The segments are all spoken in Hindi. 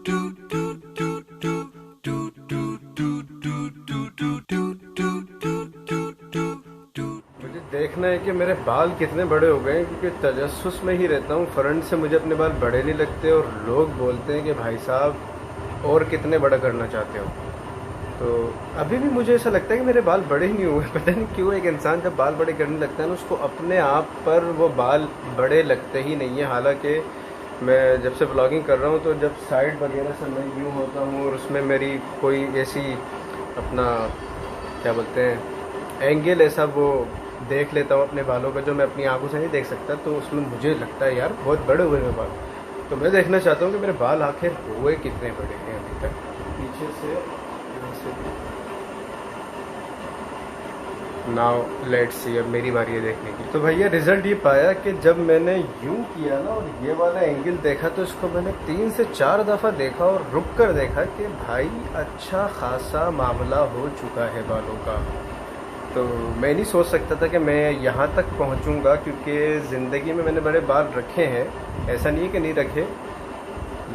मुझे देखना है कि मेरे बाल कितने बड़े हो गए हैं, क्योंकि तजस्सुस में ही रहता हूँ। फ्रंट से मुझे अपने बाल बड़े नहीं लगते और लोग बोलते हैं कि भाई साहब और कितने बड़ा करना चाहते हो। तो अभी भी मुझे ऐसा लगता है कि मेरे बाल बड़े ही नहीं हुए। पता नहीं क्यों एक इंसान जब बाल बड़े करने लगता है ना, उसको अपने आप पर वो बाल बड़े लगते ही नहीं है। हालांकि मैं जब से ब्लॉगिंग कर रहा हूँ तो जब साइड वगैरह से मैं यूँ होता हूँ और उसमें मेरी कोई ऐसी अपना क्या बोलते हैं एंगल ऐसा वो देख लेता हूँ अपने बालों का जो मैं अपनी आंखों से नहीं देख सकता, तो उसमें मुझे लगता है यार बहुत बड़े हुए मेरे बाल। तो मैं देखना चाहता हूँ कि मेरे बाल आखिर हुए कितने बड़े हैं अभी तक। पीछे से यहाँ से नाउ लेट्स सी, अब मेरी बारी है देखने की। तो भैया रिजल्ट ये पाया कि जब मैंने यूं किया ना और ये वाला एंगल देखा, तो इसको मैंने 3 से 4 दफ़ा देखा और रुक कर देखा कि भाई अच्छा खासा मामला हो चुका है बालों का। तो मैं नहीं सोच सकता था कि मैं यहाँ तक पहुँचूँगा, क्योंकि ज़िंदगी में मैंने बड़े बाल रखे हैं, ऐसा नहीं है कि नहीं रखे,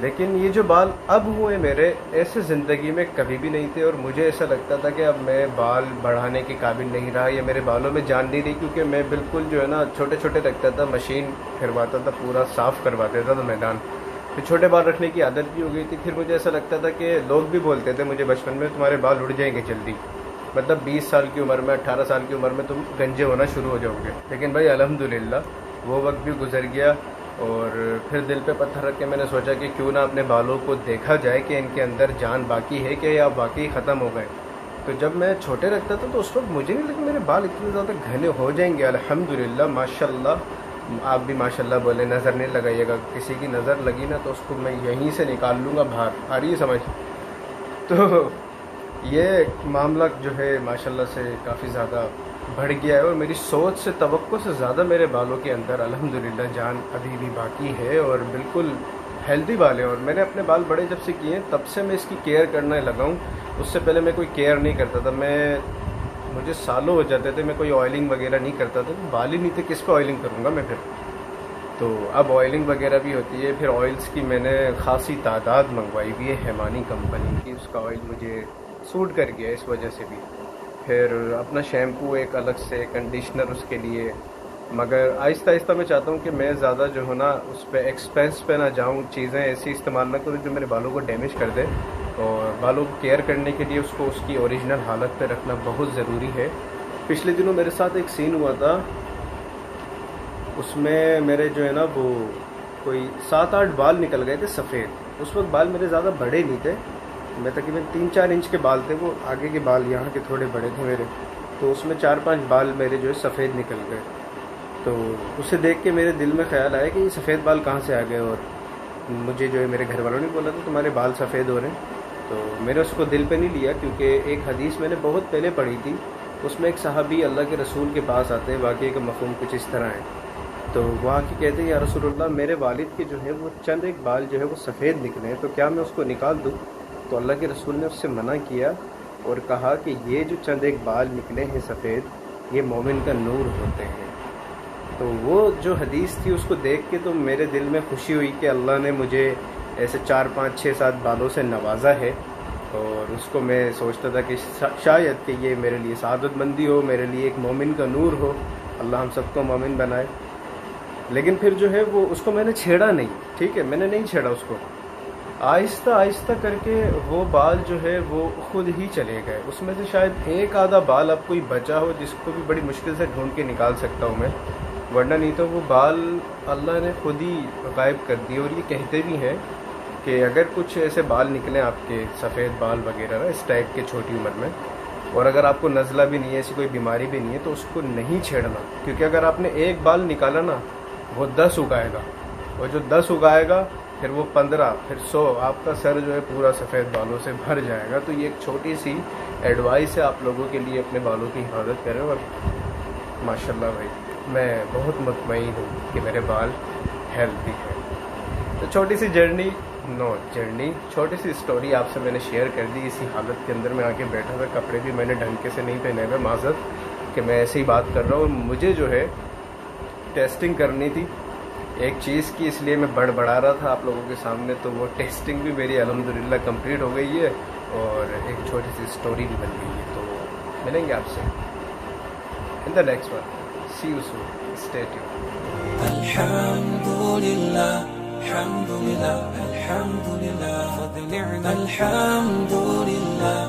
लेकिन ये जो बाल अब हुए मेरे, ऐसे ज़िंदगी में कभी भी नहीं थे। और मुझे ऐसा लगता था कि अब मैं बाल बढ़ाने के काबिल नहीं रहा, या मेरे बालों में जान नहीं रही, क्योंकि मैं बिल्कुल जो है ना छोटे छोटे रखता था, मशीन फिरवाता था, पूरा साफ़ करवा देता था मैदान। फिर छोटे बाल रखने की आदत भी हो गई थी। फिर मुझे ऐसा लगता था कि लोग भी बोलते थे मुझे बचपन में, तुम्हारे बाल उड़ जाएंगे जल्दी, मतलब 20 साल की उम्र में, 18 साल की उम्र में तुम गंजे होना शुरू हो जाओगे। लेकिन भाई अल्हम्दुलिल्लाह वो वक्त भी गुजर गया। और फिर दिल पे पत्थर रख के मैंने सोचा कि क्यों ना अपने बालों को देखा जाए कि इनके अंदर जान बाकी है क्या, या बाकी ख़त्म हो गए। तो जब मैं छोटे रखता था तो उस वक्त मुझे नहीं लगा मेरे बाल इतने ज़्यादा घने हो जाएंगे। अल्हम्दुलिल्लाह माशाल्लाह। आप भी माशाल्लाह बोले, नज़र नहीं लगाइएगा, किसी की नज़र लगी ना तो उसको मैं यहीं से निकाल लूँगा बाहर। आ रही है समझ? तो ये मामला जो है माशाल्लाह से काफ़ी ज़्यादा बढ़ गया है, और मेरी सोच से, तवक्को से ज़्यादा मेरे बालों के अंदर अल्हम्दुलिल्लाह जान अभी भी बाकी है, और बिल्कुल हेल्दी बाल है। और मैंने अपने बाल बड़े जब से किए तब से मैं इसकी केयर करने लगा हूँ। उससे पहले मैं कोई केयर नहीं करता था। मुझे सालों हो जाते थे, मैं कोई ऑयलिंग वगैरह नहीं करता था, तो बाल ही नहीं थे, किस पे ऑयलिंग करूँगा मैं फिर। तो अब ऑयलिंग वगैरह भी होती है। फिर ऑयल्स की मैंने खासी तादाद मंगवाई हुई है हैमानी कंपनी की, उसका ऑयल मुझे सूट कर गया इस वजह से भी। फिर अपना शैम्पू एक अलग से, कंडीशनर उसके लिए। मगर आहिस्ता आहिस्ता मैं चाहता हूँ कि मैं ज़्यादा जो है ना उस पर एक्सपेंस पे ना जाऊँ, चीज़ें ऐसी इस्तेमाल ना करूँ जो मेरे बालों को डैमेज कर दे। और बालों को केयर करने के लिए उसको उसकी ओरिजिनल हालत पे रखना बहुत ज़रूरी है। पिछले दिनों मेरे साथ एक सीन हुआ था, उसमें मेरे जो है ना वो कोई 7-8 बाल निकल गए थे सफ़ेद। उस वक्त बाल मेरे ज़्यादा बड़े नहीं थे, मैं तकरीबन 3-4 इंच के बाल थे, वो आगे के बाल यहाँ के थोड़े बड़े थे मेरे। तो उसमें 4-5 बाल मेरे जो है सफ़ेद निकल गए। तो उसे देख के मेरे दिल में ख्याल आया कि ये सफ़ेद बाल कहाँ से आ गए। और मुझे जो है मेरे घर वालों ने बोला था तुम्हारे बाल सफ़ेद हो रहे हैं। तो मैंने उसको दिल पे नहीं लिया, क्योंकि एक हदीस मैंने बहुत पहले पढ़ी थी, उसमें एक सहाबी अल्लाह के रसूल के पास आते हैं, वाक़ई का मफ़हूम कुछ इस तरह है। तो वहाँ की कहते हैं या रसूलुल्लाह, मेरे वालिद के जो है वो चंद एक बाल जो है वो सफ़ेद निकले हैं, तो क्या मैं उसको निकाल दूँ? तो अल्लाह के रसूल ने उससे मना किया और कहा कि ये जो चंद एक बाल निकले हैं सफ़ेद, ये मोमिन का नूर होते हैं। तो वो जो हदीस थी उसको देख के तो मेरे दिल में खुशी हुई कि अल्लाह ने मुझे ऐसे 4-5-6-7 बालों से नवाजा है। और उसको मैं सोचता था कि शायद कि ये मेरे लिए सादतमंदी हो, मेरे लिए एक मोमिन का नूर हो। अल्लाह हम सबको मोमिन बनाए। लेकिन फिर जो है वो उसको मैंने छेड़ा नहीं, ठीक है, मैंने नहीं छेड़ा उसको। आहिस्ता आहिस्ता करके वो बाल जो है वो खुद ही चले गए। उसमें से शायद एक आधा बाल अब कोई बचा हो जिसको भी बड़ी मुश्किल से ढूंढ के निकाल सकता हूँ मैं, वरना नहीं तो वो बाल अल्लाह ने खुद ही गायब कर दिए। और ये कहते भी हैं कि अगर कुछ ऐसे बाल निकले आपके, सफ़ेद बाल वगैरह ना इस टाइप के छोटी उम्र में, और अगर आपको नज़ला भी नहीं है, ऐसी कोई बीमारी भी नहीं है, तो उसको नहीं छेड़ना। क्योंकि अगर आपने एक बाल निकाला ना, वो 10 उगाएगा, और जो 10 उगाएगा फिर वो 15, फिर 100, आपका सर जो है पूरा सफ़ेद बालों से भर जाएगा। तो ये एक छोटी सी एडवाइस है आप लोगों के लिए, अपने बालों की हिफाजत करें। और माशाल्लाह भाई मैं बहुत मुतमईन हूँ कि मेरे बाल हेल्दी हैं। तो छोटी सी छोटी सी स्टोरी आपसे मैंने शेयर कर दी। इसी हालत के अंदर मैं आके बैठा था, कपड़े भी मैंने ढंग के से नहीं पहने हुए, माज़रत कि मैं ऐसे ही बात कर रहा हूँ। मुझे जो है टेस्टिंग करनी थी एक चीज़ की इसलिए मैं बड़बड़ा रहा था आप लोगों के सामने, तो वो टेस्टिंग भी मेरी अल्हम्दुलिल्लाह कंप्लीट हो गई है और एक छोटी सी स्टोरी भी बन गई है। तो मिलेंगे आपसे in the next one. See you soon, stay tuned. अल्हम्दुलिल्लाह अल्हम्दुलिल्लाह अल्हम्दुलिल्लाह अल्हम्दुलिल्लाह